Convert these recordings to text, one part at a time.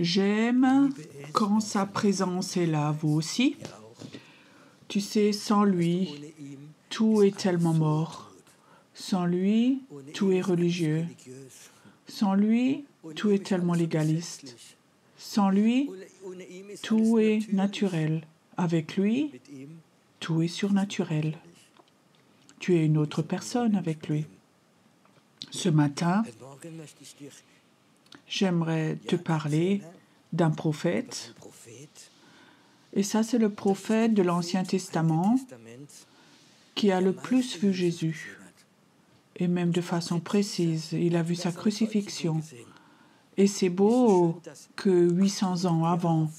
J'aime quand sa présence est là, vous aussi. Tu sais, sans lui, tout est tellement mort. Sans lui, tout est religieux. Sans lui, tout est tellement légaliste. Sans lui, tout est naturel. Avec lui, tout est surnaturel. Tu es une autre personne avec lui. Ce matin, j'aimerais te parler d'un prophète. Et ça, c'est le prophète de l'Ancien Testament qui a le plus vu Jésus. Et même de façon précise, il a vu sa crucifixion. Et c'est beau que 800 ans avant,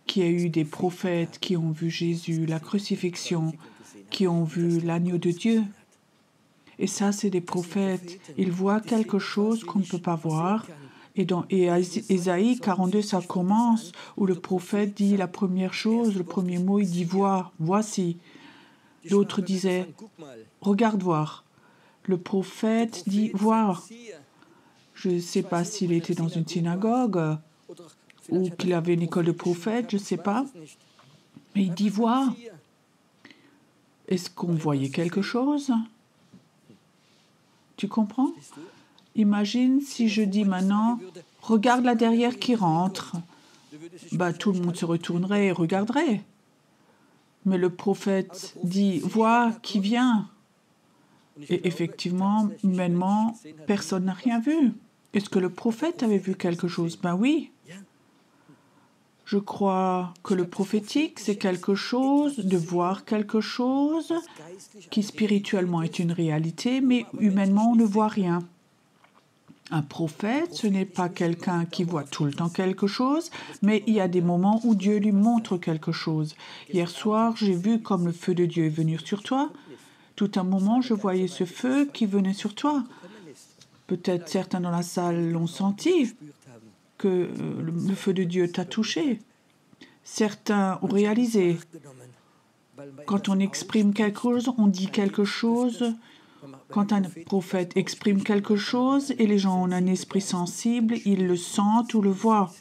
qu'il y ait eu des prophètes qui ont vu Jésus, la crucifixion, qui ont vu l'agneau de Dieu. Et ça, c'est des prophètes. Ils voient quelque chose qu'on ne peut pas voir. Et dans Ésaïe 42, ça commence, où le prophète dit la première chose, le premier mot, il dit « vois, voici ». L'autre disait « regarde voir ». Le prophète dit « voir ». Je ne sais pas s'il était dans une synagogue ou qu'il avait une école de prophète, je ne sais pas. Mais il dit « voir ». Est-ce qu'on voyait quelque chose? Tu comprends? Imagine si je dis maintenant, regarde là derrière qui rentre. Tout le monde se retournerait et regarderait. Mais le prophète dit, vois qui vient. Et effectivement, humainement, personne n'a rien vu. Est-ce que le prophète avait vu quelque chose? Oui. Je crois que le prophétique, c'est quelque chose, de voir quelque chose qui spirituellement est une réalité, mais humainement, on ne voit rien. Un prophète, ce n'est pas quelqu'un qui voit tout le temps quelque chose, mais il y a des moments où Dieu lui montre quelque chose. Hier soir, j'ai vu comme le feu de Dieu est venu sur toi. Tout un moment, je voyais ce feu qui venait sur toi. Peut-être certains dans la salle l'ont senti, que le feu de Dieu t'a touché. Certains ont réalisé. Quand on exprime quelque chose, on dit quelque chose. Quand un prophète exprime quelque chose et les gens ont un esprit sensible, ils le sentent ou le voient.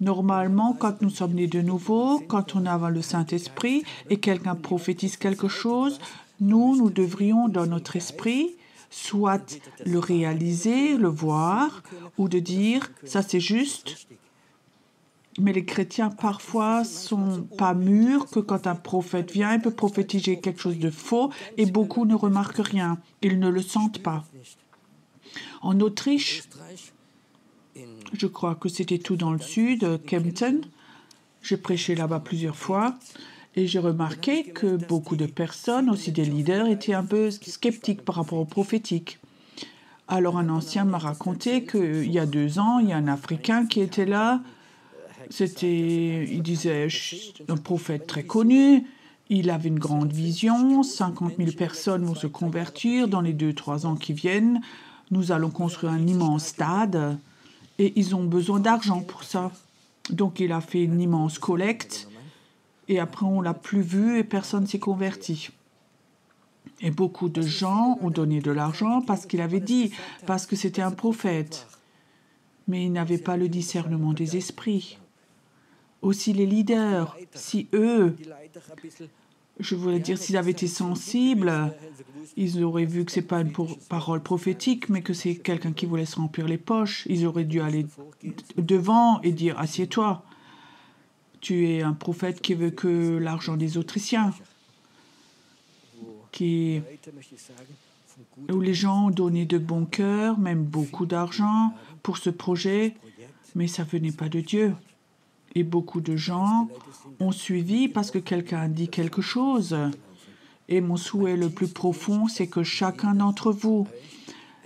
Normalement, quand nous sommes nés de nouveau, quand on a le Saint-Esprit et quelqu'un prophétise quelque chose, nous devrions, dans notre esprit, soit le réaliser, le voir, ou de dire « ça c'est juste ». Mais les chrétiens, parfois, sont pas mûrs que quand un prophète vient, il peut prophétiser quelque chose de faux et beaucoup ne remarquent rien. Ils ne le sentent pas. En Autriche, je crois que c'était tout dans le sud, Kempten, j'ai prêché là-bas plusieurs fois et j'ai remarqué que beaucoup de personnes, aussi des leaders, étaient un peu sceptiques par rapport au prophétique. Alors un ancien m'a raconté qu'il y a 2 ans, il y a un Africain qui était là. Il disait, un prophète très connu, il avait une grande vision, 50 000 personnes vont se convertir dans les 2-3 ans qui viennent. Nous allons construire un immense stade et ils ont besoin d'argent pour ça. Donc il a fait une immense collecte et après on ne l'a plus vu et personne ne s'est converti. Et beaucoup de gens ont donné de l'argent parce qu'il avait dit, parce que c'était un prophète. Mais il n'avait pas le discernement des esprits. Aussi les leaders, si eux, je voulais dire, s'ils avaient été sensibles, ils auraient vu que ce n'est pas une parole prophétique, mais que c'est quelqu'un qui voulait se remplir les poches. Ils auraient dû aller devant et dire « assieds-toi, tu es un prophète qui veut que l'argent des Autrichiens ». Où les gens ont donné de bon cœur, même beaucoup d'argent pour ce projet, mais ça ne venait pas de Dieu. Et beaucoup de gens ont suivi parce que quelqu'un a dit quelque chose. Et mon souhait le plus profond, c'est que chacun d'entre vous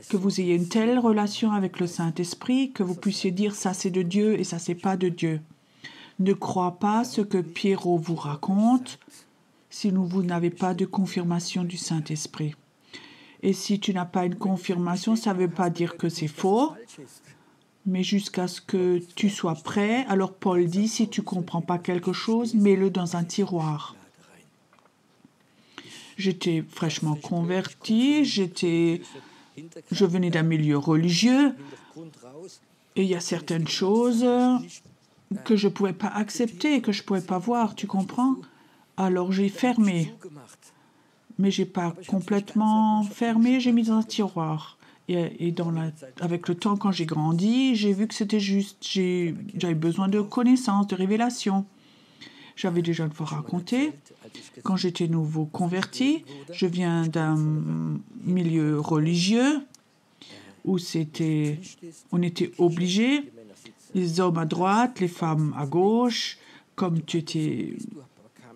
que vous ayez une telle relation avec le Saint-Esprit que vous puissiez dire ça c'est de Dieu et ça c'est pas de Dieu. Ne crois pas ce que Pierrot vous raconte si vous n'avez pas de confirmation du Saint-Esprit. Et si tu n'as pas une confirmation, ça ne veut pas dire que c'est faux, mais jusqu'à ce que tu sois prêt. Alors Paul dit, si tu ne comprends pas quelque chose, mets-le dans un tiroir. J'étais fraîchement converti, je venais d'un milieu religieux, et il y a certaines choses que je ne pouvais pas accepter, que je ne pouvais pas voir, tu comprends? Alors j'ai fermé. Mais je n'ai pas complètement fermé, j'ai mis dans un tiroir. Et avec le temps, quand j'ai grandi, j'ai vu que c'était juste. J'avais besoin de connaissances, de révélations. J'avais déjà une fois raconté, quand j'étais nouveau converti, je viens d'un milieu religieux où on était obligés, les hommes à droite, les femmes à gauche, comme tu étais.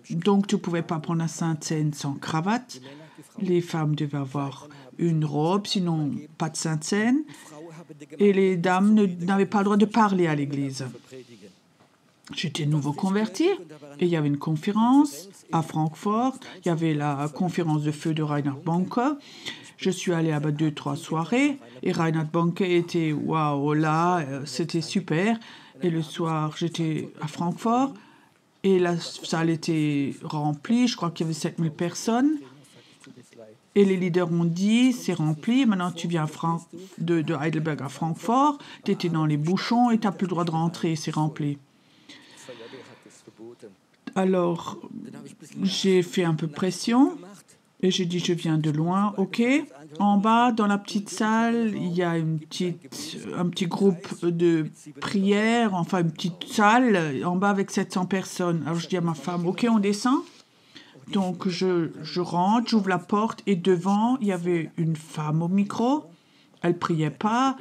Donc, tu ne pouvais pas prendre la Sainte Seine sans cravate. Les femmes devaient avoir une robe, sinon pas de Sainte Seine. Et les dames n'avaient pas le droit de parler à l'église. J'étais nouveau converti et il y avait une conférence à Francfort. Il y avait la conférence de feu de Reinhard Bonke. Je suis allée à 2-3 soirées et Reinhard Bonke était waouh là, c'était super. Et le soir, j'étais à Francfort. Et la salle était remplie, je crois qu'il y avait 7000 personnes. Et les leaders ont dit, c'est rempli, maintenant tu viens de Heidelberg à Francfort, tu étais dans les bouchons et tu n'as plus le droit de rentrer, c'est rempli. Alors, j'ai fait un peu pression et j'ai dit, je viens de loin, ok. En bas, dans la petite salle, il y a un petit groupe de prière, enfin une petite salle, en bas avec 700 personnes. Alors je dis à ma femme, ok, on descend. Donc je rentre, j'ouvre la porte et devant, il y avait une femme au micro. Elle priait pas,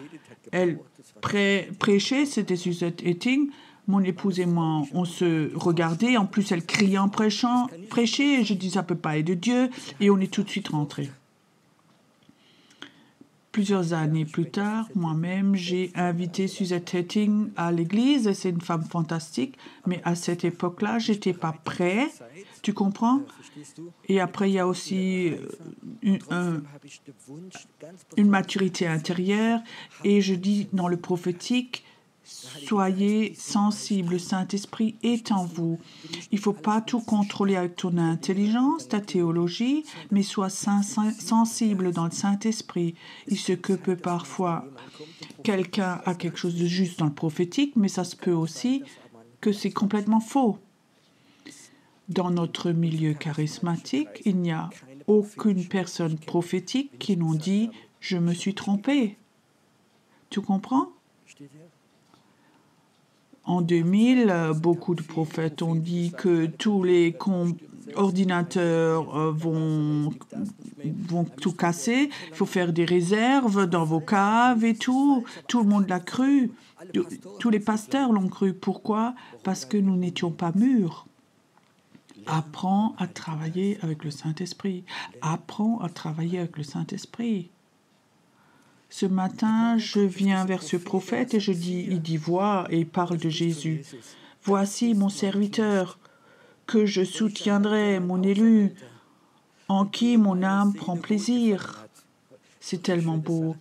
elle prêchait, c'était Suzette Etting. Mon épouse et moi, on se regardait. En plus, elle criait en prêchait. Et je dis, ça ne peut pas être de Dieu. Et on est tout de suite rentrés. Plusieurs années plus tard, moi-même, j'ai invité Suzette Etting à l'église. C'est une femme fantastique. Mais à cette époque-là, je n'étais pas prêt. Tu comprends? Et après, il y a aussi une maturité intérieure. Et je dis dans le prophétique, soyez sensibles, le Saint-Esprit est en vous. Il ne faut pas tout contrôler avec ton intelligence, ta théologie, mais sois sensible dans le Saint-Esprit. Il se peut parfois quelqu'un a quelque chose de juste dans le prophétique, mais ça se peut aussi que c'est complètement faux. Dans notre milieu charismatique, il n'y a aucune personne prophétique qui nous dit « je me suis trompé ». Tu comprends? En 2000, beaucoup de prophètes ont dit que tous les ordinateurs vont tout casser. Il faut faire des réserves dans vos caves et tout. Tout le monde l'a cru. Tous les pasteurs l'ont cru. Pourquoi? Parce que nous n'étions pas mûrs. Apprends à travailler avec le Saint-Esprit. Apprends à travailler avec le Saint-Esprit. Ce matin, je viens vers ce prophète et il dit, vois, et il parle de Jésus. Voici mon serviteur, que je soutiendrai, mon élu, en qui mon âme prend plaisir. C'est tellement beau.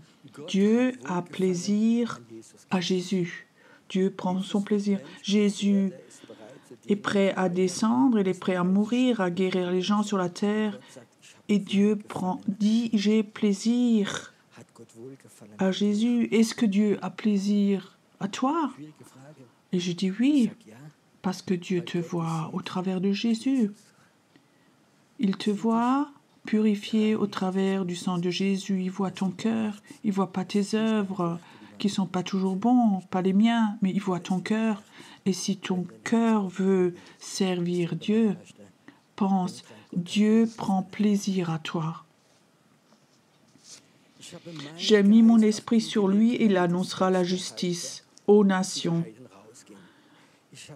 Dieu a plaisir à Jésus. Dieu prend son plaisir. Jésus est prêt à descendre, il est prêt à mourir, à guérir les gens sur la terre. Et Dieu dit, j'ai plaisir à Jésus. Est-ce que Dieu a plaisir à toi? Et je dis oui, parce que Dieu te voit au travers de Jésus. Il te voit purifié au travers du sang de Jésus. Il voit ton cœur. Il voit pas tes œuvres qui sont pas toujours bons, pas les miens, mais il voit ton cœur. Et si ton cœur veut servir Dieu, pense, Dieu prend plaisir à toi. J'ai mis mon esprit sur lui et il annoncera la justice aux nations.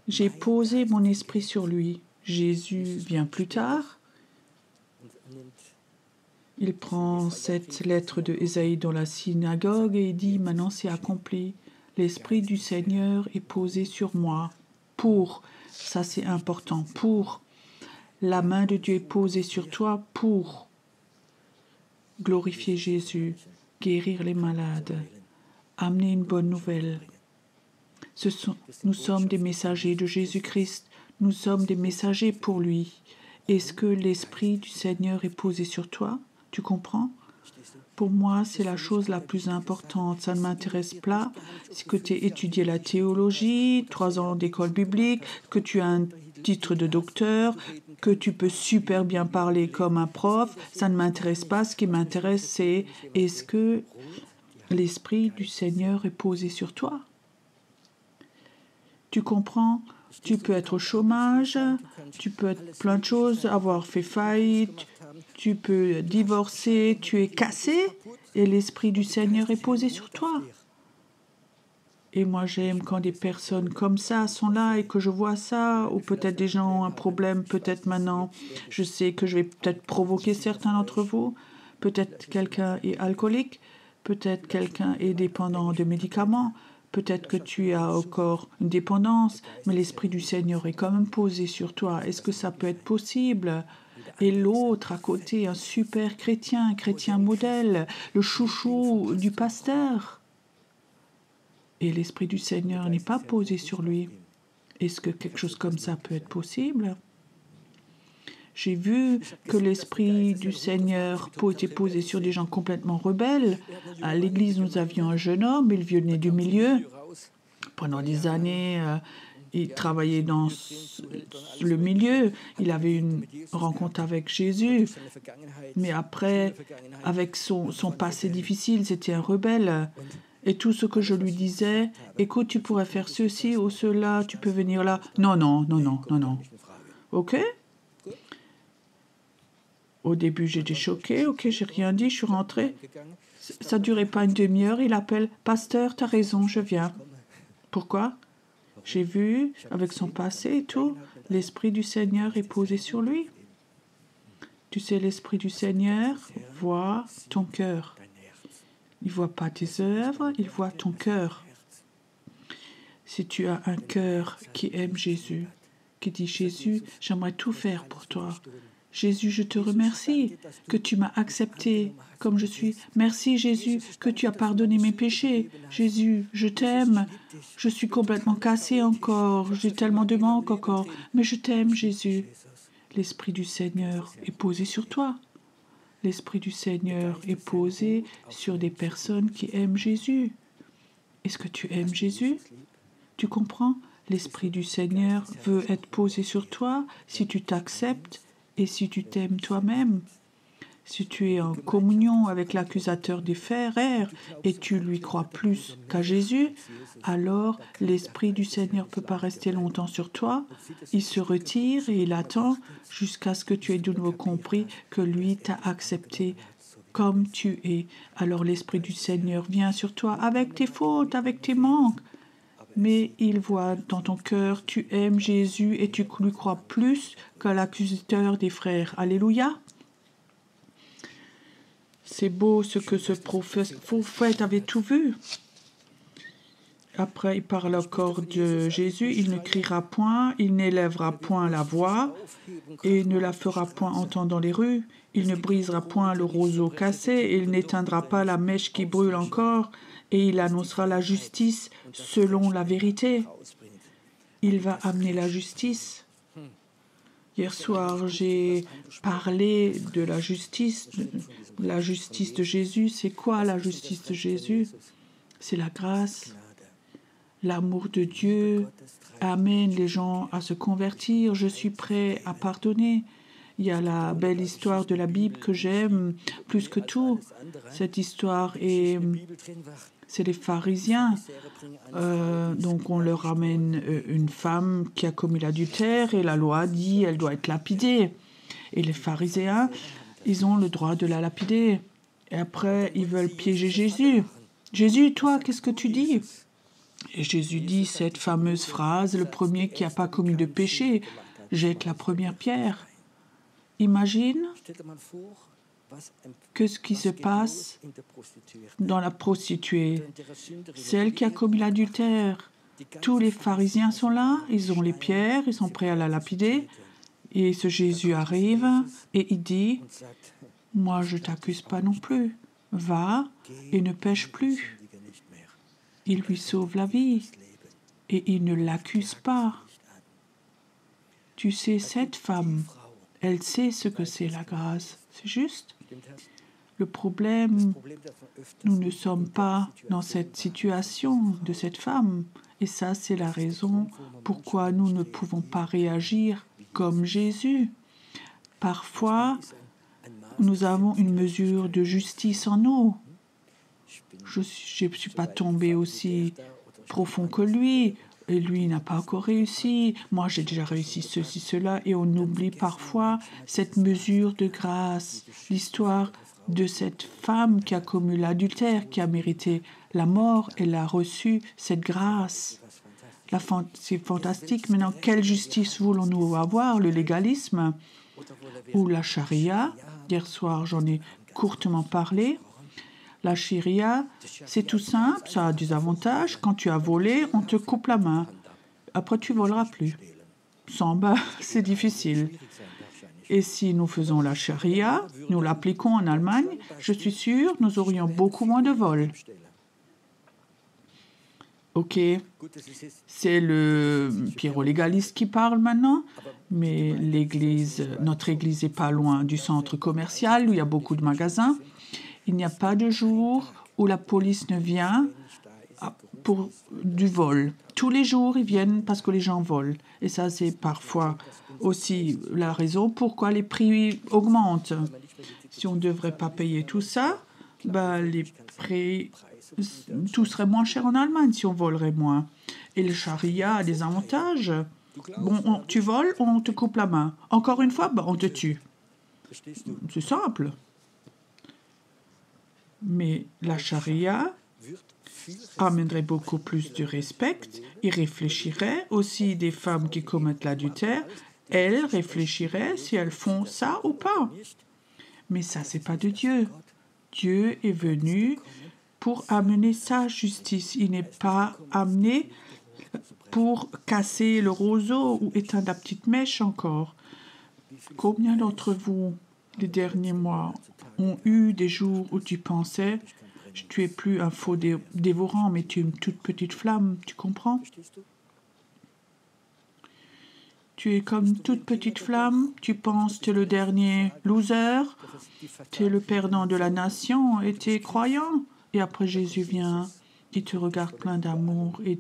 J'ai posé mon esprit sur lui. Jésus vient plus tard Il prend cette lettre de Ésaïe dans la synagogue et il dit, maintenant c'est accompli. L'Esprit du Seigneur est posé sur moi. Ça c'est important, la main de Dieu est posée sur toi pour glorifier Jésus, guérir les malades, amener une bonne nouvelle. Nous sommes des messagers de Jésus-Christ, nous sommes des messagers pour lui. Est-ce que l'Esprit du Seigneur est posé sur toi? Tu comprends? Pour moi, c'est la chose la plus importante. Ça ne m'intéresse pas si que tu as étudié la théologie, 3 ans d'école biblique, que tu as un titre de docteur, que tu peux super bien parler comme un prof. Ça ne m'intéresse pas. Ce qui m'intéresse, c'est est-ce que l'Esprit du Seigneur est posé sur toi? Tu comprends? Tu peux être au chômage, tu peux être plein de choses, avoir fait faillite, tu peux divorcer, tu es cassé et l'Esprit du Seigneur est posé sur toi. Et moi, j'aime quand des personnes comme ça sont là et que je vois ça, ou peut-être des gens ont un problème, peut-être maintenant, je sais que je vais peut-être provoquer certains d'entre vous, peut-être quelqu'un est alcoolique, peut-être quelqu'un est dépendant de médicaments, peut-être que tu as encore une dépendance, mais l'Esprit du Seigneur est quand même posé sur toi. Est-ce que ça peut être possible? Et l'autre à côté, un super chrétien, un chrétien modèle, le chouchou du pasteur. Et l'Esprit du Seigneur n'est pas posé sur lui. Est-ce que quelque chose comme ça peut être possible? J'ai vu que l'Esprit du Seigneur était posé sur des gens complètement rebelles. À l'église, nous avions un jeune homme, il venait du milieu. Pendant des années, il travaillait dans le milieu. Il avait une rencontre avec Jésus. Mais après, avec son passé difficile, c'était un rebelle. Et tout ce que je lui disais, écoute, tu pourrais faire ceci ou cela, tu peux venir là. Non. OK? Au début, j'étais choquée. OK, j'ai rien dit, je suis rentrée. Ça ne durait pas une demi-heure. Il appelle, pasteur, tu as raison, je viens. Pourquoi? J'ai vu, avec son passé et tout, l'Esprit du Seigneur est posé sur lui. Tu sais, l'Esprit du Seigneur voit ton cœur. Il ne voit pas tes œuvres, il voit ton cœur. Si tu as un cœur qui aime Jésus, qui dit « Jésus, j'aimerais tout faire pour toi. Jésus, je te remercie que tu m'as accepté comme je suis. Merci Jésus que tu as pardonné mes péchés. Jésus, je t'aime. Je suis complètement cassé encore. J'ai tellement de manques encore. Mais je t'aime Jésus. » L'Esprit du Seigneur est posé sur toi. L'Esprit du Seigneur est posé sur des personnes qui aiment Jésus. Est-ce que tu aimes Jésus? Tu comprends? L'Esprit du Seigneur veut être posé sur toi si tu t'acceptes et si tu t'aimes toi-même. Si tu es en communion avec l'accusateur des frères et tu lui crois plus qu'à Jésus, alors l'Esprit du Seigneur ne peut pas rester longtemps sur toi. Il se retire et il attend jusqu'à ce que tu aies de nouveau compris que lui t'a accepté comme tu es. Alors l'Esprit du Seigneur vient sur toi avec tes fautes, avec tes manques. Mais il voit dans ton cœur, tu aimes Jésus et tu lui crois plus qu'à l'accusateur des frères. Alléluia. C'est beau ce que ce prophète avait tout vu. Après, il parle encore de Jésus. Il ne criera point, il n'élèvera point la voix et ne la fera point entendre dans les rues. Il ne brisera point le roseau cassé et il n'éteindra pas la mèche qui brûle encore et il annoncera la justice selon la vérité. Il va amener la justice. Hier soir, j'ai parlé de la justice de Jésus. C'est quoi la justice de Jésus? C'est la grâce, l'amour de Dieu amène les gens à se convertir. Je suis prêt à pardonner. Il y a la belle histoire de la Bible que j'aime plus que tout. Cette histoire c'est les pharisiens. Donc on leur ramène une femme qui a commis l'adultère et la loi dit elle doit être lapidée. Et les pharisiens, ils ont le droit de la lapider. Et après, ils veulent piéger Jésus. Jésus, toi, qu'est-ce que tu dis? Et Jésus dit cette fameuse phrase, le premier qui n'a pas commis de péché, jette la première pierre. Imagine Qu'est-ce qui se passe dans la prostituée, celle qui a commis l'adultère? Tous les pharisiens sont là, ils ont les pierres, ils sont prêts à la lapider. Et ce Jésus arrive et il dit, « Moi, je ne t'accuse pas non plus. Va et ne pêche plus. » Il lui sauve la vie et il ne l'accuse pas. Tu sais, cette femme, elle sait ce que c'est la grâce. C'est juste. Le problème, nous ne sommes pas dans cette situation de cette femme. Et ça, c'est la raison pourquoi nous ne pouvons pas réagir comme Jésus. Parfois, nous avons une mesure de justice en nous. Je ne suis pas tombée aussi profond que lui. Et lui n'a pas encore réussi. Moi, j'ai déjà réussi ceci, cela. Et on oublie parfois cette mesure de grâce. L'histoire de cette femme qui a commis l'adultère, qui a mérité la mort, elle a reçu cette grâce. C'est fantastique. Maintenant, quelle justice voulons-nous avoir? Le légalisme ou la charia? Hier soir, j'en ai courtement parlé. La charia, c'est tout simple, ça a des avantages. Quand tu as volé, on te coupe la main. Après, tu ne voleras plus. Sans bas, c'est difficile. Et si nous faisons la charia, nous l'appliquons en Allemagne, je suis sûre, nous aurions beaucoup moins de vols. Ok, c'est le pyrolégaliste qui parle maintenant, mais notre église n'est pas loin du centre commercial où il y a beaucoup de magasins. Il n'y a pas de jour où la police ne vient pour du vol. Tous les jours, ils viennent parce que les gens volent. Et ça, c'est parfois aussi la raison pourquoi les prix augmentent. Si on ne devrait pas payer tout ça, les prix, tout serait moins cher en Allemagne si on volerait moins. Et le charia a des avantages. Bon, tu voles, on te coupe la main. Encore une fois, on te tue. C'est simple. Mais la charia amènerait beaucoup plus de respect. Il réfléchirait aussi des femmes qui commettent l'adultère. Elles réfléchiraient si elles font ça ou pas. Mais ça, c'est pas de Dieu. Dieu est venu pour amener sa justice. Il n'est pas amené pour casser le roseau ou éteindre la petite mèche encore. Combien d'entre vous, les derniers mois, ont eu des jours où tu pensais « tu es plus un faux dévorant, mais tu es une toute petite flamme », tu comprends? Tu es comme une toute petite flamme, tu penses que tu es le dernier loser, tu es le perdant de la nation et tu es croyant. Et après Jésus vient, il te regarde plein d'amour et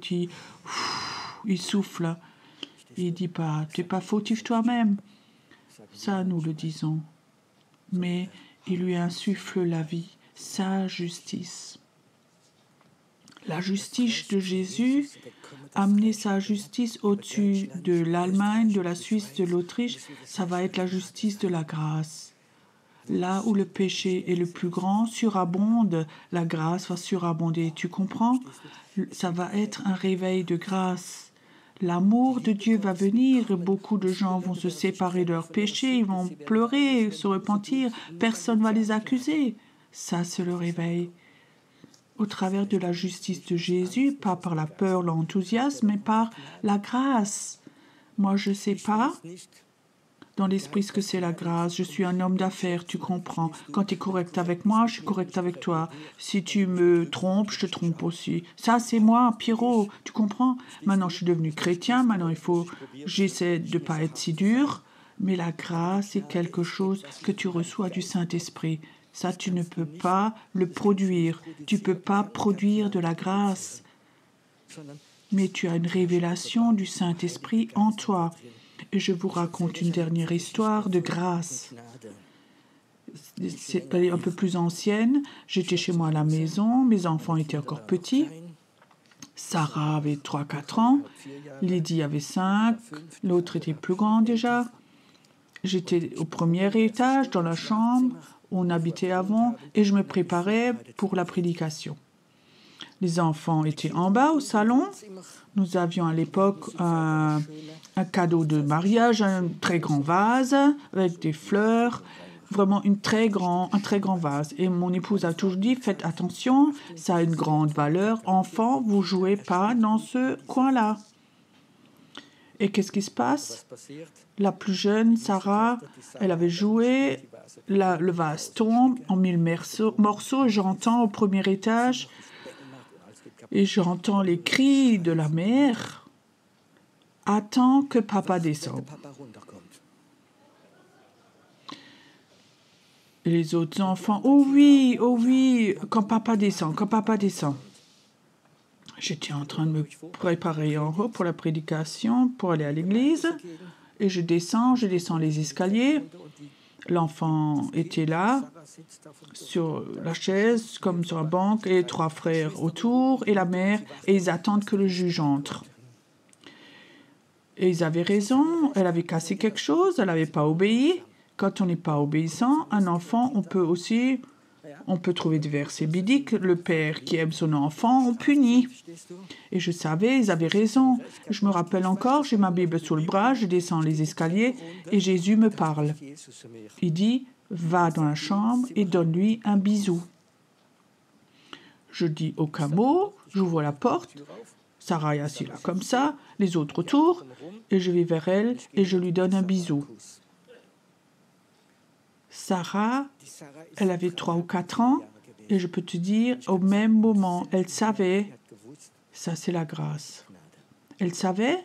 il souffle. Il dit pas, tu n'es pas fautif toi-même. Ça, nous le disons. Mais il lui insuffle la vie, sa justice. La justice de Jésus, amener sa justice au-dessus de l'Allemagne, de la Suisse, de l'Autriche, ça va être la justice de la grâce. Là où le péché est le plus grand, surabonde, la grâce va surabonder. Tu comprends? Ça va être un réveil de grâce. L'amour de Dieu va venir et beaucoup de gens vont se séparer de leurs péchés, ils vont pleurer, se repentir, personne ne va les accuser. Ça, c'est le réveil. Au travers de la justice de Jésus, pas par la peur, l'enthousiasme, mais par la grâce. Moi, je ne sais pas dans l'esprit ce que c'est la grâce. Je suis un homme d'affaires, tu comprends. Quand tu es correct avec moi, je suis correct avec toi. Si tu me trompes, je te trompe aussi. Ça, c'est moi, Pierrot, tu comprends? Maintenant, je suis devenu chrétien, maintenant, j'essaie de ne pas être si dur, mais la grâce est quelque chose que tu reçois du Saint-Esprit. Ça, tu ne peux pas le produire. Tu ne peux pas produire de la grâce. Mais tu as une révélation du Saint-Esprit en toi. Et je vous raconte une dernière histoire de grâce. C'est un peu plus ancienne. J'étais chez moi à la maison. Mes enfants étaient encore petits. Sarah avait 3-4 ans. Lydie avait 5. L'autre était plus grand déjà. J'étais au premier étage, dans la chambre. On habitait avant et je me préparais pour la prédication. Les enfants étaient en bas au salon. Nous avions à l'époque un cadeau de mariage, un très grand vase avec des fleurs. vraiment un très grand vase. Et mon épouse a toujours dit, faites attention, ça a une grande valeur. Enfant, vous jouez pas dans ce coin-là. Et qu'est-ce qui se passe? La plus jeune, Sarah, elle avait joué, le vase tombe en 1000 morceaux. J'entends au premier étage et j'entends les cris de la mère. Attends que papa descende. Et les autres enfants, oh oui, quand papa descend. J'étais en train de me préparer en haut pour la prédication, pour aller à l'église. Et je descends les escaliers. L'enfant était là, sur la chaise, comme sur un banc, et 3 frères autour, et la mère, et ils attendent que le juge entre. Et ils avaient raison, elle avait cassé quelque chose, elle n'avait pas obéi. Quand on n'est pas obéissant, un enfant, on peut trouver des versets bibliques. Le père qui aime son enfant, on punit. Et je savais, ils avaient raison. Je me rappelle encore, j'ai ma Bible sous le bras, je descends les escaliers et Jésus me parle. Il dit, va dans la chambre et donne-lui un bisou. Je dis aucun mot, j'ouvre la porte. Sarah est assise là comme ça, les autres autour, et je vais vers elle et je lui donne un bisou. Sarah, elle avait 3 ou 4 ans, et je peux te dire, au même moment, elle savait, ça c'est la grâce. Elle savait,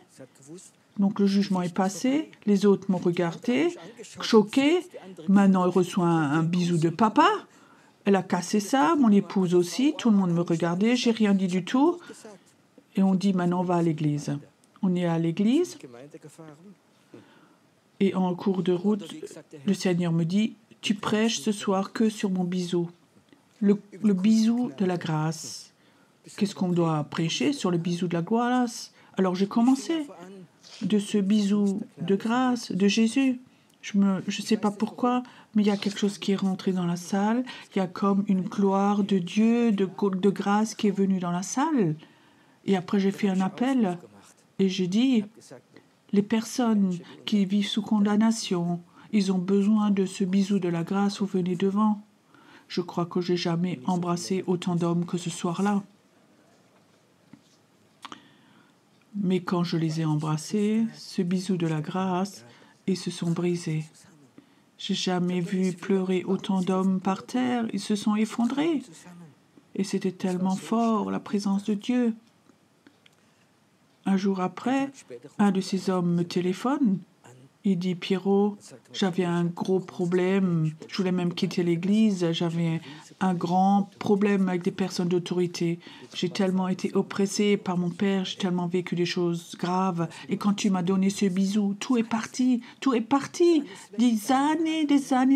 donc le jugement est passé, les autres m'ont regardé, choquée, maintenant elle reçoit un bisou de papa, elle a cassé ça, mon épouse aussi, tout le monde me regardait, j'ai rien dit du tout, et on dit maintenant on va à l'église. On est à l'église, et en cours de route, le Seigneur me dit, tu prêches ce soir que sur mon bisou. Le bisou de la grâce. Qu'est-ce qu'on doit prêcher sur le bisou de la grâce? Alors j'ai commencé de ce bisou de grâce de Jésus. Je ne sais pas pourquoi, mais il y a quelque chose qui est rentré dans la salle. Il y a comme une gloire de Dieu, de grâce qui est venue dans la salle. Et après j'ai fait un appel et j'ai dit, les personnes qui vivent sous condamnation, ils ont besoin de ce bisou de la grâce, vous venez devant. Je crois que j'ai jamais embrassé autant d'hommes que ce soir-là. Mais quand je les ai embrassés, ce bisou de la grâce, ils se sont brisés. J'ai jamais vu pleurer autant d'hommes par terre, ils se sont effondrés. Et c'était tellement fort, la présence de Dieu. Un jour après, un de ces hommes me téléphone. Il dit, Pierrot, j'avais un gros problème, je voulais même quitter l'église, j'avais un grand problème avec des personnes d'autorité. J'ai tellement été oppressée par mon père, j'ai tellement vécu des choses graves. Et quand tu m'as donné ce bisou, tout est parti. Des années,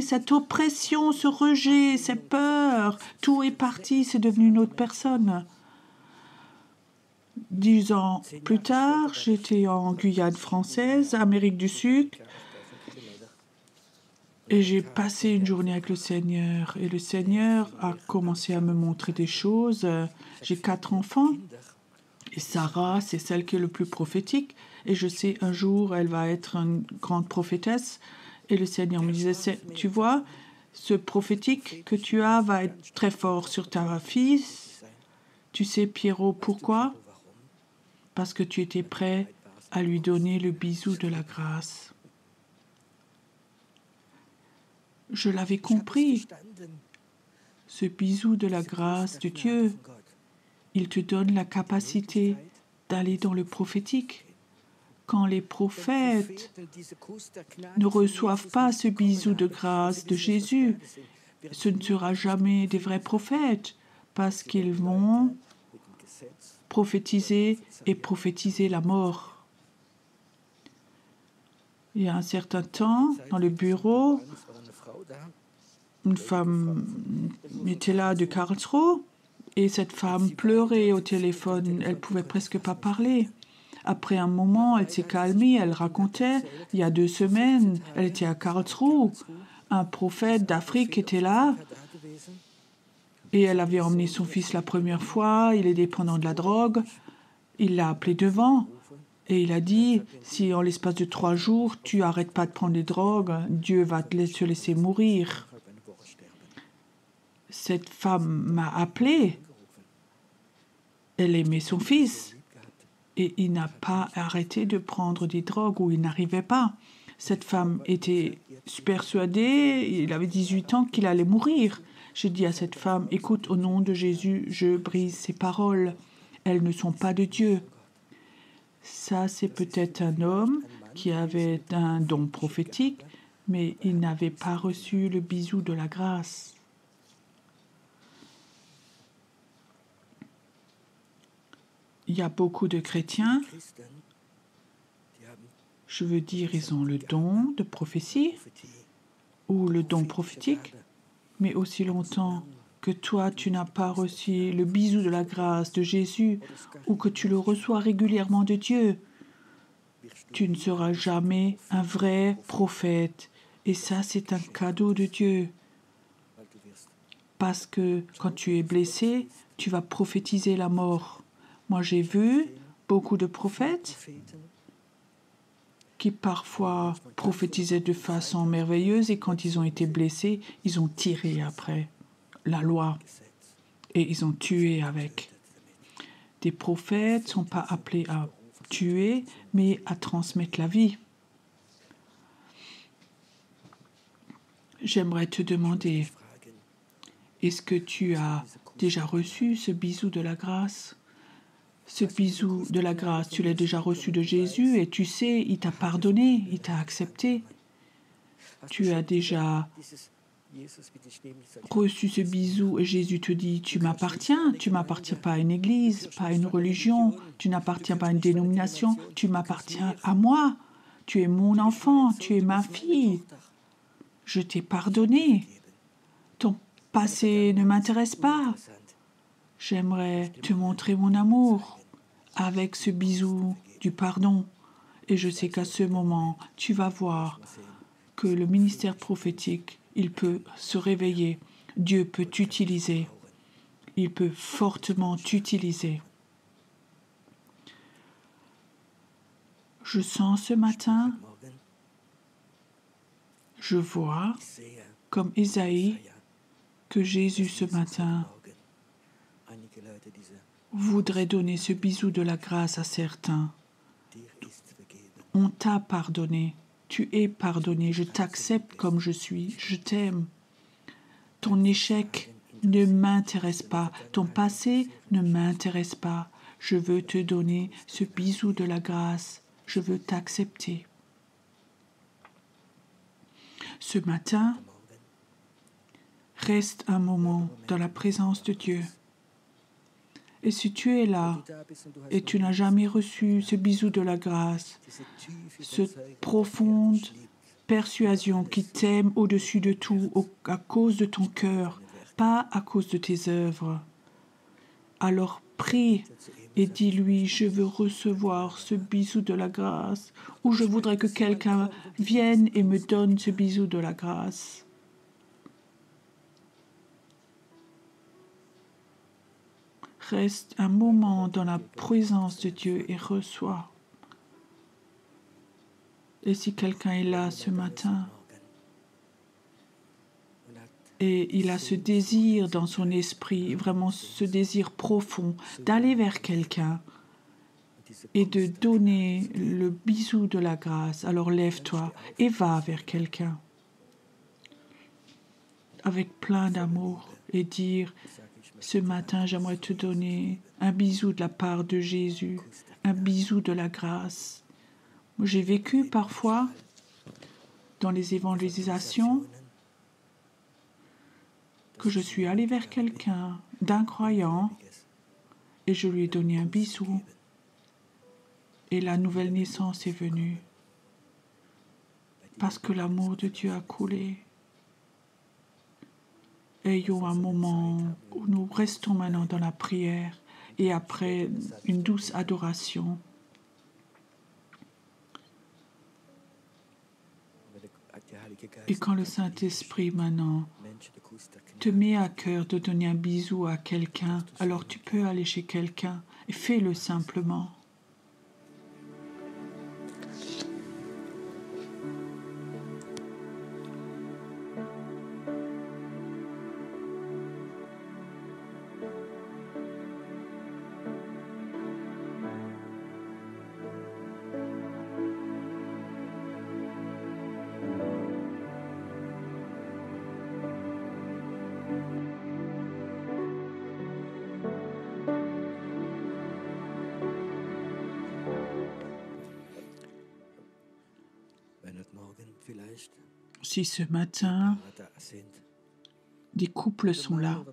cette oppression, ce rejet, cette peur, tout est parti, c'est devenu une autre personne. 10 ans plus tard, j'étais en Guyane française, Amérique du Sud, et j'ai passé une journée avec le Seigneur. Et le Seigneur a commencé à me montrer des choses. J'ai 4 enfants, et Sarah, c'est celle qui est le plus prophétique. Et je sais, un jour, elle va être une grande prophétesse. Et le Seigneur me disait, tu vois, ce prophétique que tu as va être très fort sur ta fille. Tu sais, Pierrot, pourquoi? Parce que tu étais prêt à lui donner le bisou de la grâce. Je l'avais compris. Ce bisou de la grâce de Dieu, il te donne la capacité d'aller dans le prophétique. Quand les prophètes ne reçoivent pas ce bisou de grâce de Jésus, ce ne sera jamais des vrais prophètes, parce qu'ils vont prophétiser la mort. Il y a un certain temps, dans le bureau, une femme était là de Karlsruhe et cette femme pleurait au téléphone. Elle ne pouvait presque pas parler. Après un moment, elle s'est calmée, elle racontait, il y a 2 semaines, elle était à Karlsruhe. Un prophète d'Afrique était là. Et elle avait emmené son fils la première fois, il est dépendant de la drogue. Il l'a appelé devant. Et il a dit, si en l'espace de 3 jours, tu n'arrêtes pas de prendre des drogues, Dieu va te laisser mourir. Cette femme m'a appelé. Elle aimait son fils. Et il n'a pas arrêté de prendre des drogues ou il n'arrivait pas. Cette femme était persuadée, il avait 18 ans, qu'il allait mourir. J'ai dit à cette femme, écoute, au nom de Jésus, je brise ces paroles. Elles ne sont pas de Dieu. Ça, c'est peut-être un homme qui avait un don prophétique, mais il n'avait pas reçu le bisou de la grâce. Il y a beaucoup de chrétiens, je veux dire, ils ont le don de prophétie ou le don prophétique, mais aussi longtemps que toi, tu n'as pas reçu le bisou de la grâce de Jésus ou que tu le reçois régulièrement de Dieu, tu ne seras jamais un vrai prophète. Et ça, c'est un cadeau de Dieu. Parce que quand tu es blessé, tu vas prophétiser la mort. Moi, j'ai vu beaucoup de prophètes qui parfois prophétisaient de façon merveilleuse et quand ils ont été blessés, ils ont tiré après la loi et ils ont tué avec. Des prophètes ne sont pas appelés à tuer, mais à transmettre la vie. J'aimerais te demander, est-ce que tu as déjà reçu ce bisou de la grâce? Ce bisou de la grâce, tu l'as déjà reçu de Jésus et tu sais, il t'a pardonné, il t'a accepté. Tu as déjà reçu ce bisou et Jésus te dit, tu m'appartiens pas à une église, pas à une religion, tu n'appartiens pas à une dénomination, tu m'appartiens à moi. Tu es mon enfant, tu es ma fille. Je t'ai pardonné. Ton passé ne m'intéresse pas. J'aimerais te montrer mon amour avec ce bisou du pardon. Et je sais qu'à ce moment, tu vas voir que le ministère prophétique, il peut se réveiller. Dieu peut t'utiliser. Il peut fortement t'utiliser. Je sens ce matin, je vois, comme Isaïe, que Jésus ce matin voudrait donner ce bisou de la grâce à certains. On t'a pardonné, tu es pardonné, je t'accepte comme je suis, je t'aime. Ton échec ne m'intéresse pas, ton passé ne m'intéresse pas. Je veux te donner ce bisou de la grâce, je veux t'accepter. Ce matin, reste un moment dans la présence de Dieu. Et si tu es là et tu n'as jamais reçu ce bisou de la grâce, cette profonde persuasion qui t'aime au-dessus de tout, à cause de ton cœur, pas à cause de tes œuvres, alors prie et dis-lui, je veux recevoir ce bisou de la grâce, ou je voudrais que quelqu'un vienne et me donne ce bisou de la grâce. Reste un moment dans la présence de Dieu et reçois. Et si quelqu'un est là ce matin et il a ce désir dans son esprit, vraiment ce désir profond d'aller vers quelqu'un et de donner le bisou de la grâce, alors lève-toi et va vers quelqu'un avec plein d'amour et dire, ce matin j'aimerais te donner un bisou de la part de Jésus, un bisou de la grâce. J'ai vécu parfois dans les évangélisations que je suis allée vers quelqu'un d'un croyant et je lui ai donné un bisou. Et la nouvelle naissance est venue parce que l'amour de Dieu a coulé. Ayons un moment où nous restons maintenant dans la prière et après une douce adoration. Et quand le Saint-Esprit maintenant te met à cœur de donner un bisou à quelqu'un, alors tu peux aller chez quelqu'un et fais-le simplement. Si ce matin, des couples sont là,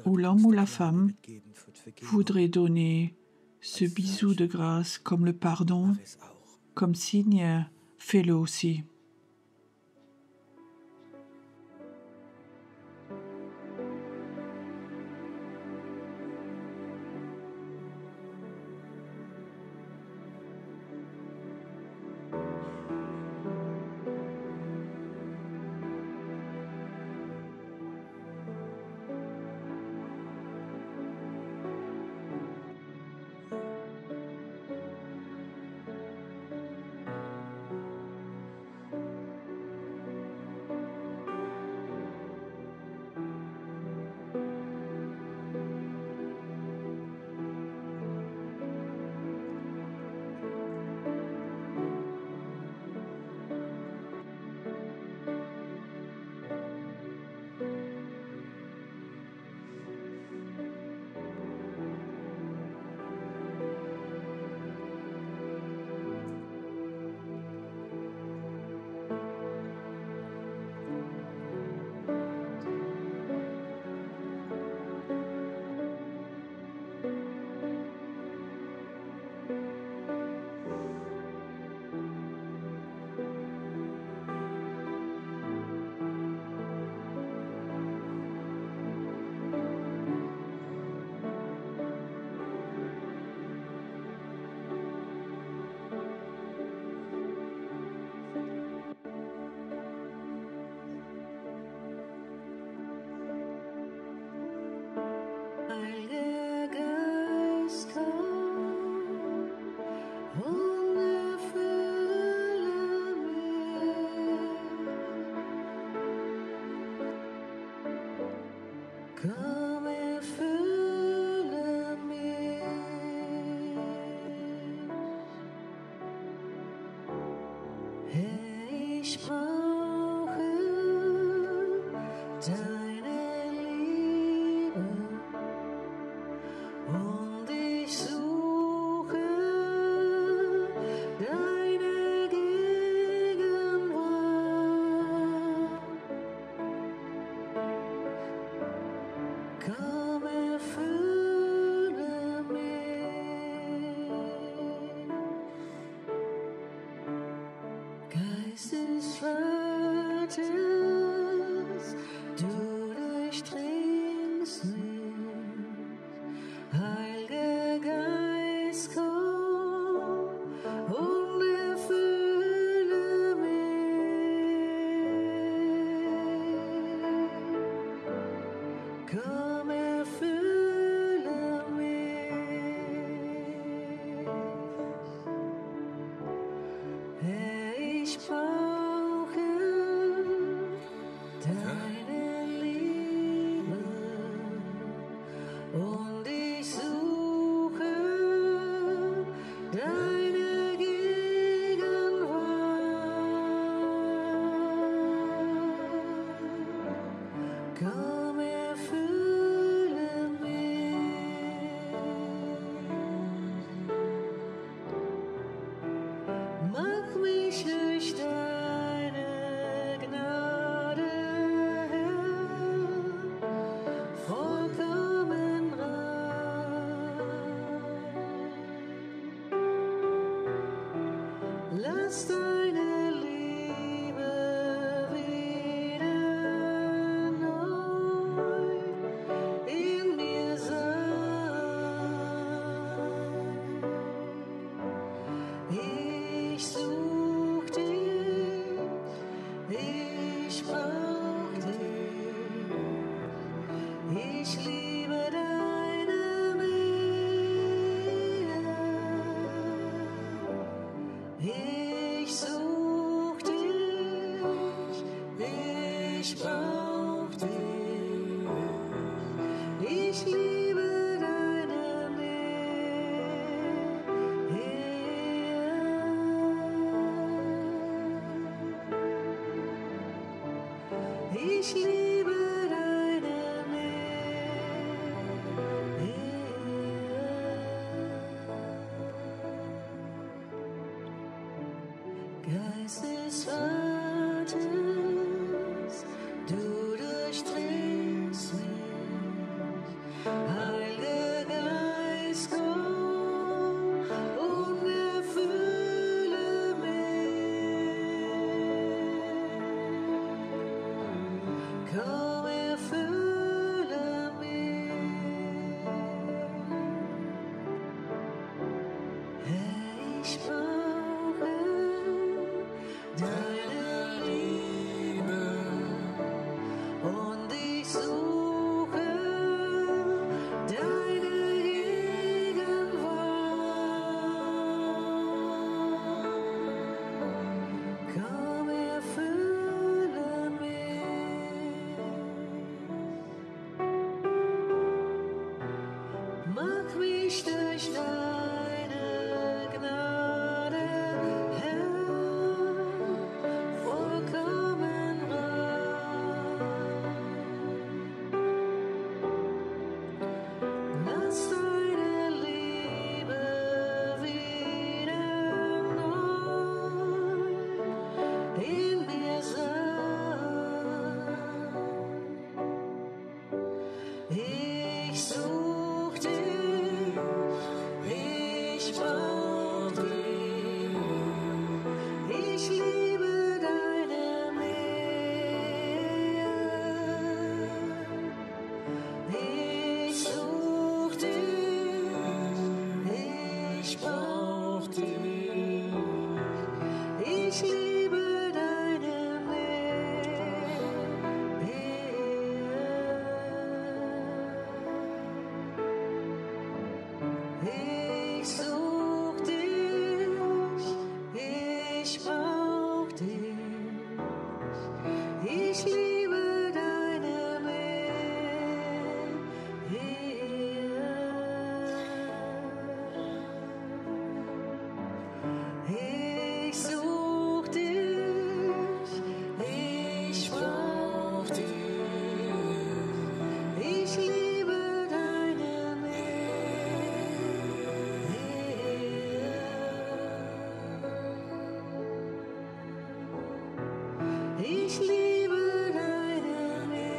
où l'homme ou la femme voudrait donner ce bisou de grâce comme le pardon, comme signe, fais-le aussi. Geist des Vaters, du durchdringst mich, Heiliger Geist, komm und erfülle mich, komm, erfülle mich, Herr, ich brauche deine Liebe und ich suche deine Gegenwart. Komm, erfülle mich, mach mich durch deine Gnade, Herr, vollkommen rein. Lass deine Liebe wieder neu in mir sein. Ich such dich, ich brauch dich, ich liebe deine Nähe. Ich such dich, ich brauch dich, ich liebe deine Nähe. Ich such dich, ich brauch dich, ich liebe deine Nähe. Ich such dich, ich brauch dich, ich liebe deine Nähe. Ich liebe deine Nähe.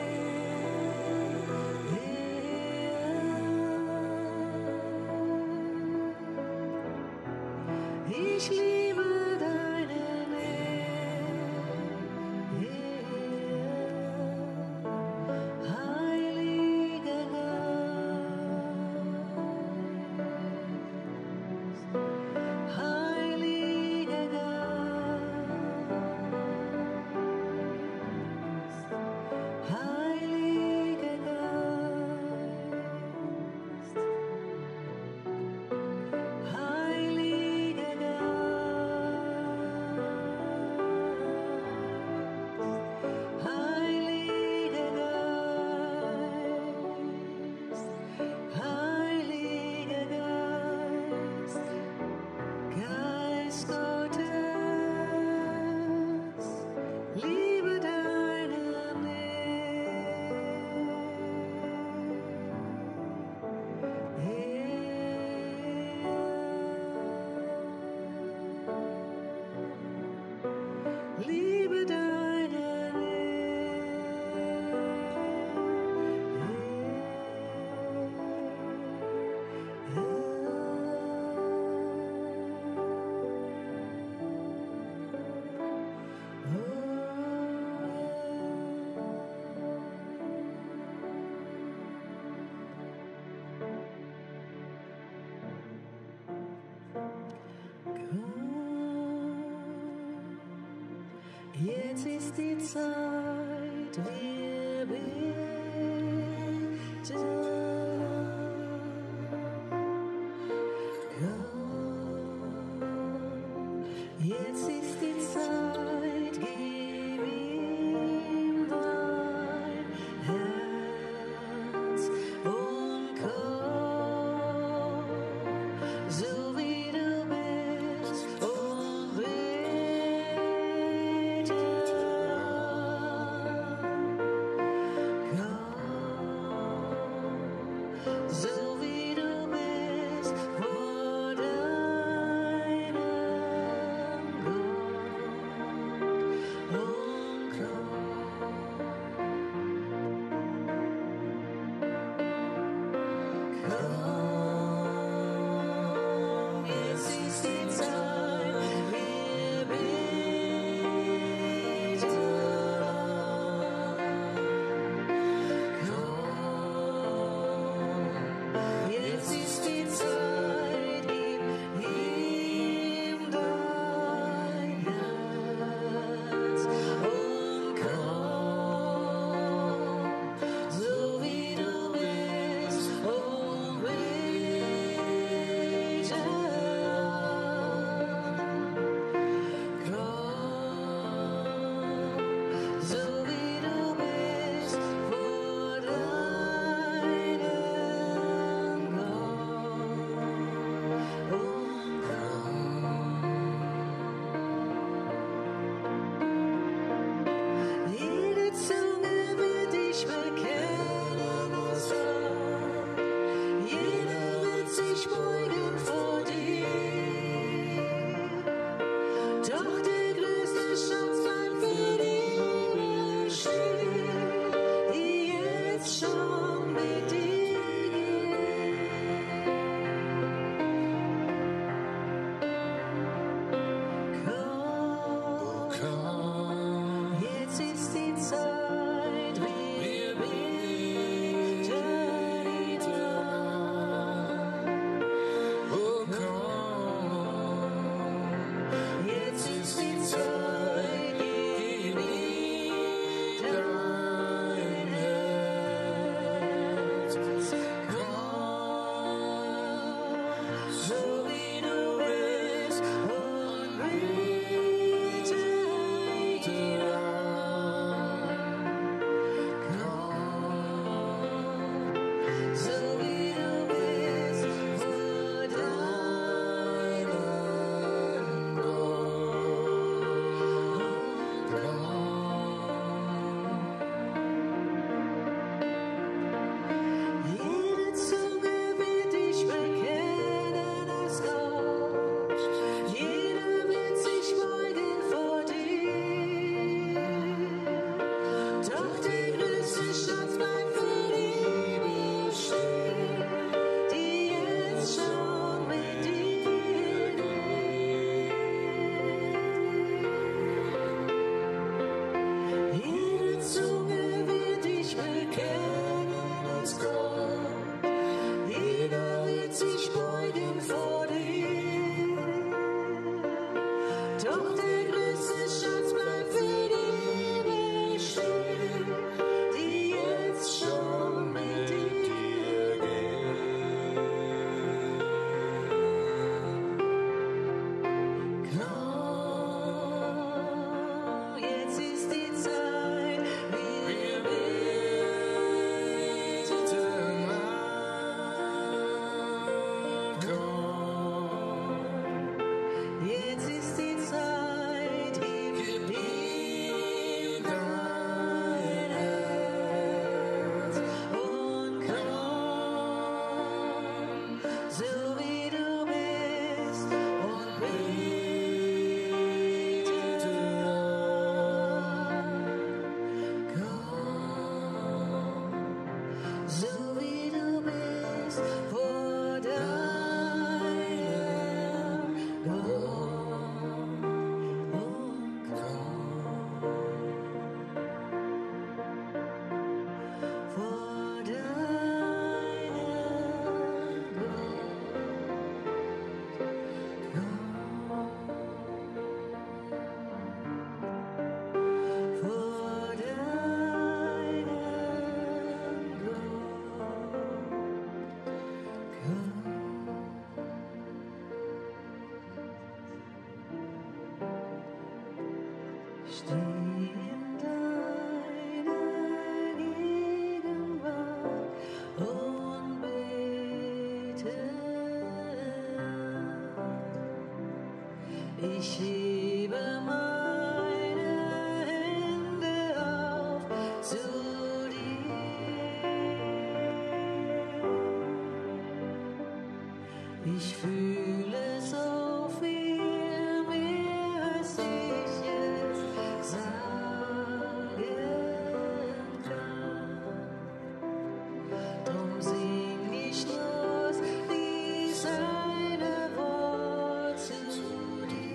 Ich liebe deine Nähe. Heiliger Geist, Heiliger Geist, Heiliger Geist, Heiliger Geist, Heiliger Geist, Heiliger Geist, Geist Gottes, liebe deine Nähe. Liebe deine Jetzt ist die Zeit, wir beten. Komm, jetzt ist die Zeit, gib ihm dein Herz und komm, so wie du bist und bete. Komm, so wie du bist vor deinem jetzt ist die Zeit, gib ihm dein Herz und komm, so wie du bist und bete an. Komm, so wie du bist vor deinem Gott und komm vor deinem Gott, vor deinem Steh in deiner Gegenwart und bete. Ich hebe meine Hände auf zu dir. Ich fühle so viel mehr, als ich jetzt sagen kann. Drum sing ich los dies eine Wort zu dir.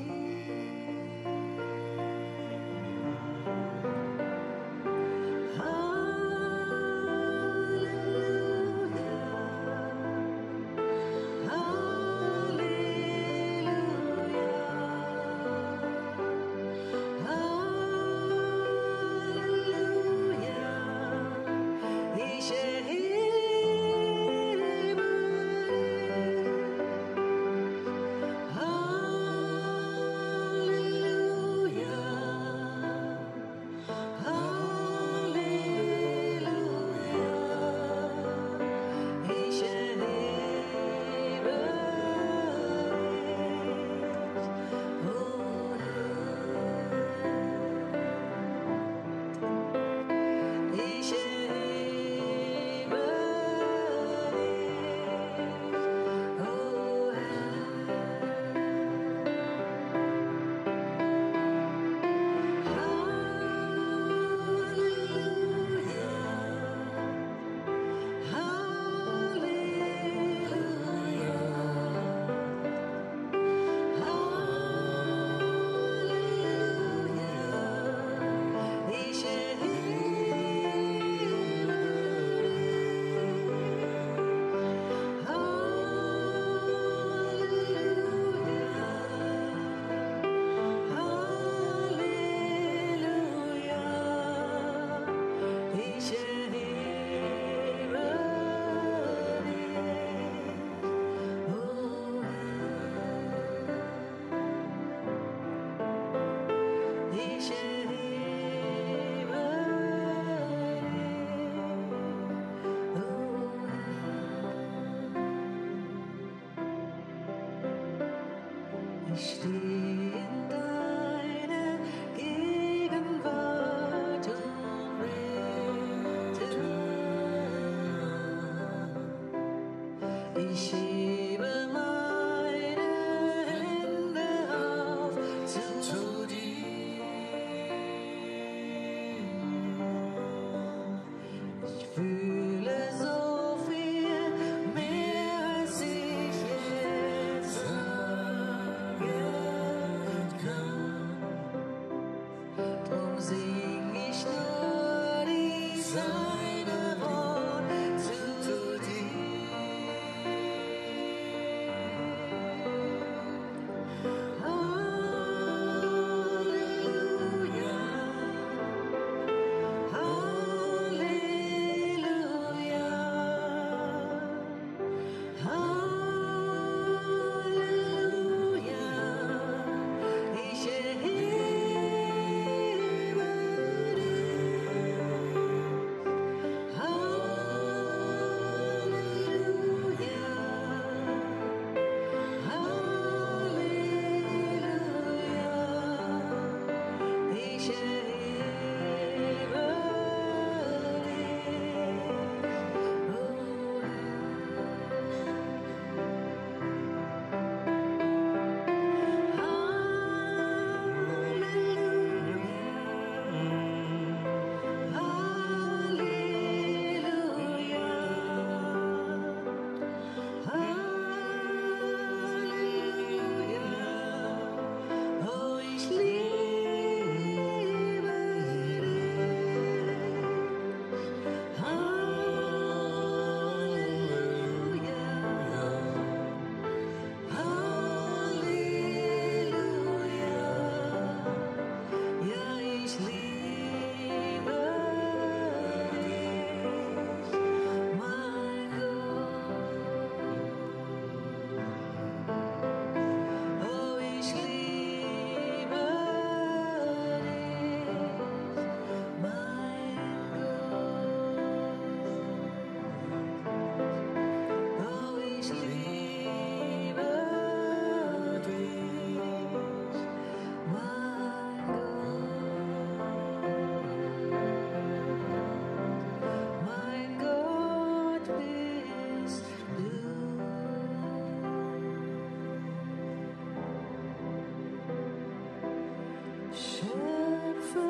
Schöpfer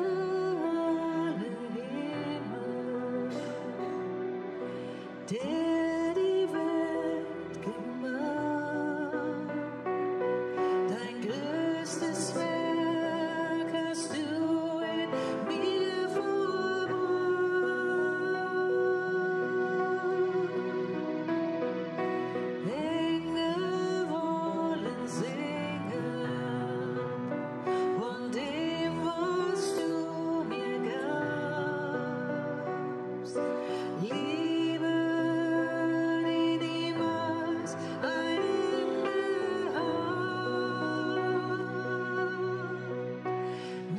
aller Himmel, der die Welt gemacht. Dein größtes Werk hast du in mir vollbracht. Engel wollen singen von dem, was du mir gabst. Liebe, die niemals ein Ende hat.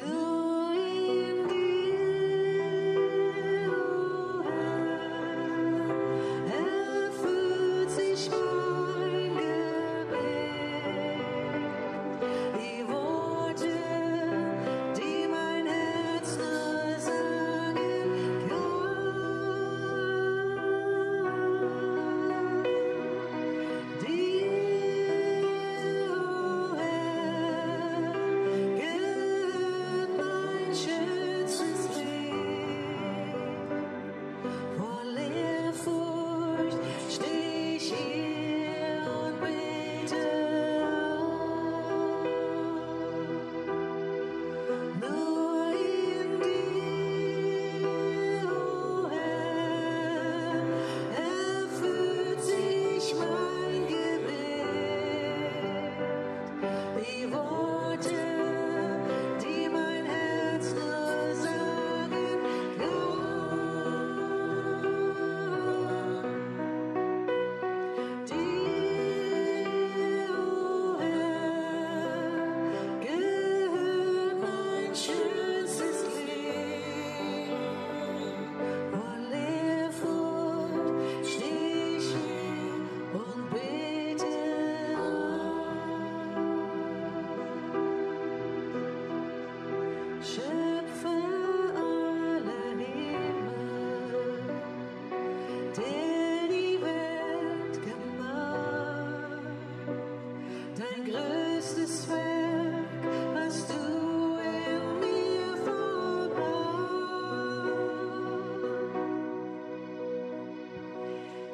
Nur in dir, o Herr, erfüllt sich mein Gebet. Die Worte, die mein Herz nur sagen kann. Dir, o Herr, gehört mein schönstes Lied. Voll Ehrfurcht steh ich hier und bete nur in dir, o Herr, erfüllt sich mein Gebet. Die Worte, die mein Herz nur sagen kann. Dir, o Herr, gehört mein schönstes Lied. Voll Ehrfurcht steh ich hier und bete Schöpfer aller Himmel, der die Welt gemacht. Dein größtes Werk hast du in mir vollbracht.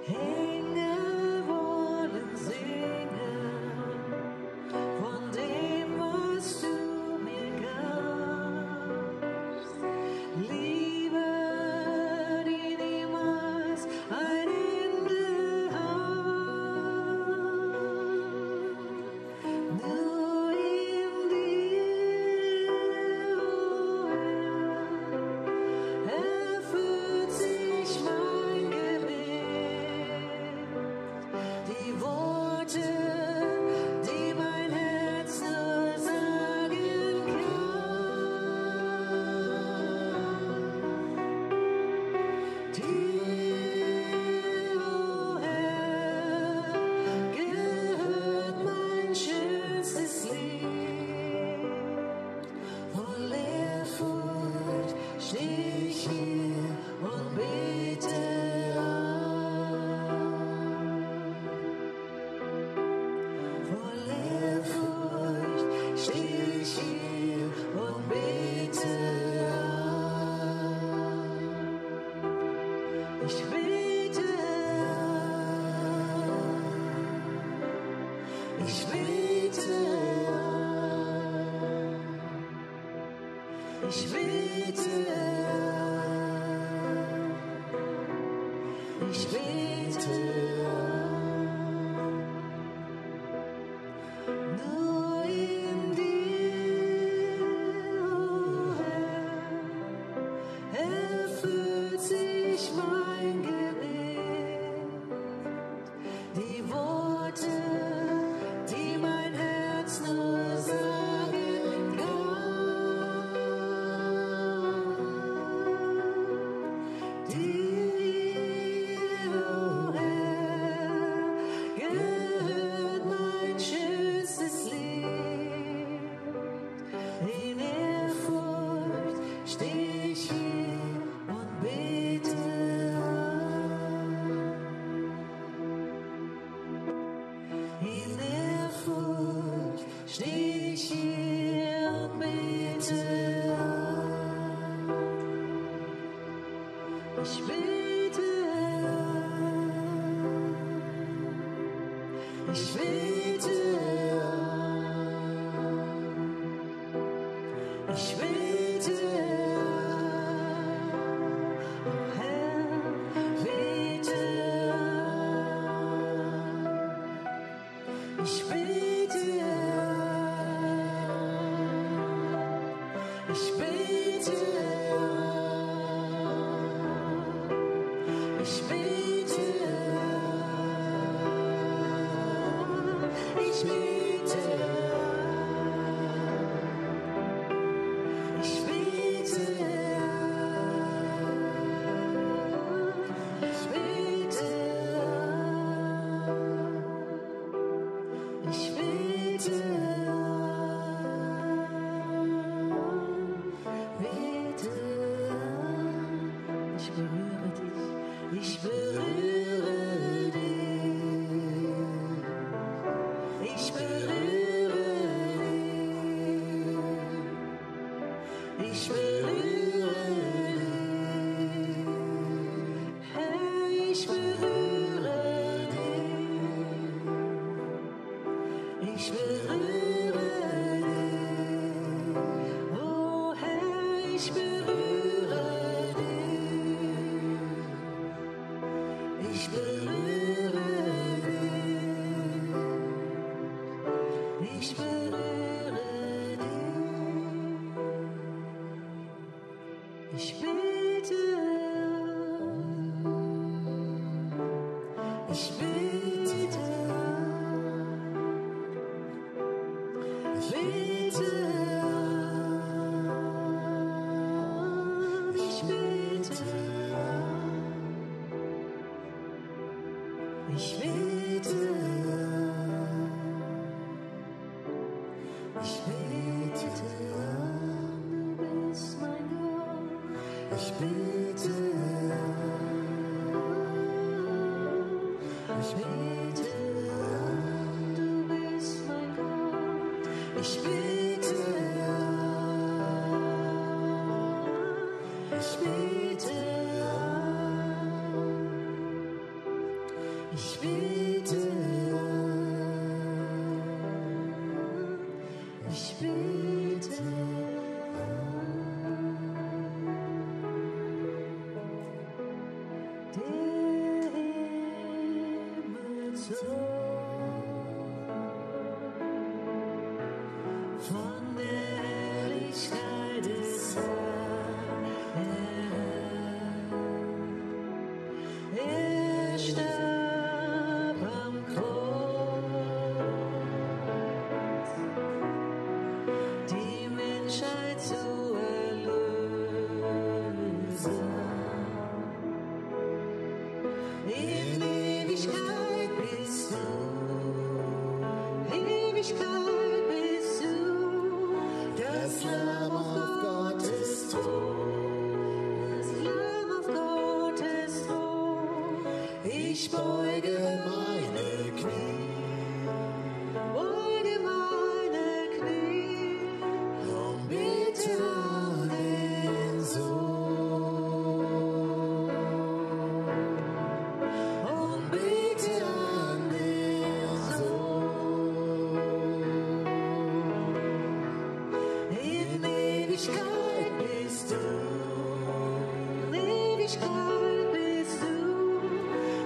Engel wollen singen von dem, was du mir gabst. Liebe, die niemals ein Ende hat. Nur in dir, o Herr, erfüllt sich mein Gebet. Die Worte, die mein Herz nur sagen kann. Dir, o Herr, gehört mein schönstes Lied. Voll Ehrfurcht steh ich hier und bete Voll Ehrfurcht steh ich hier und bete Ich bete Ich bete Ich bete Ich bete nur in dir, o Herr, erfüllt sich mein Gebet. Die Worte, die mein Herz nur sagen kann. Dir, o Herr, gehört mein schönstes Lied. In Ehrfurcht steh ich hier und bete In Ehrfurcht steh ich hier und bete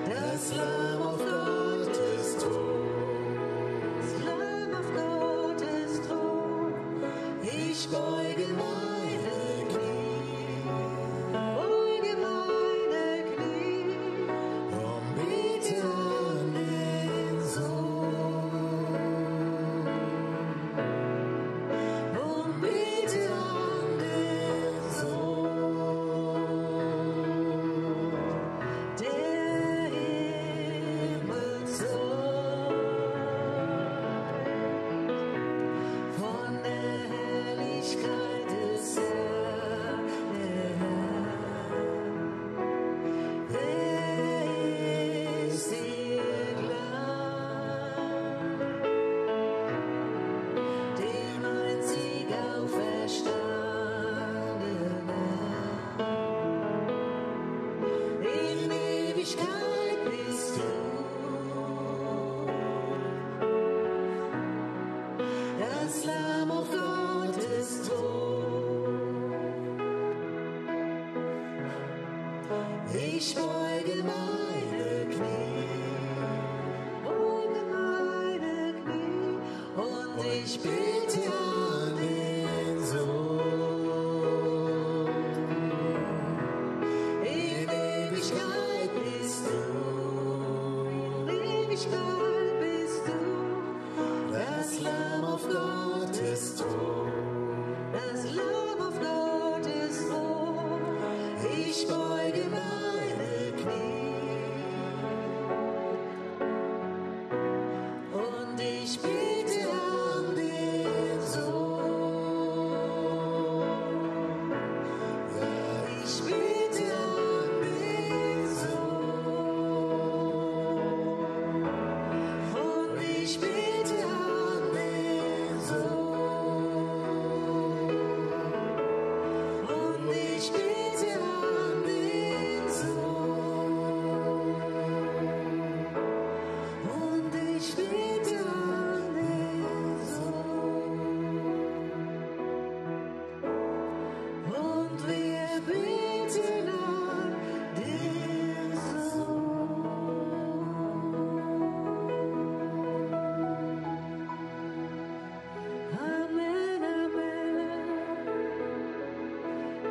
Das Lamm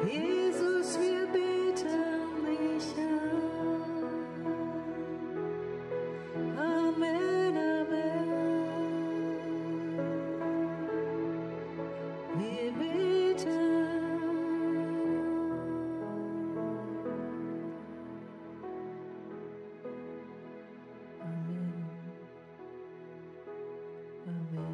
Jesus, wir beten dich an. Amen, Amen. Wir beten. Amen. Amen.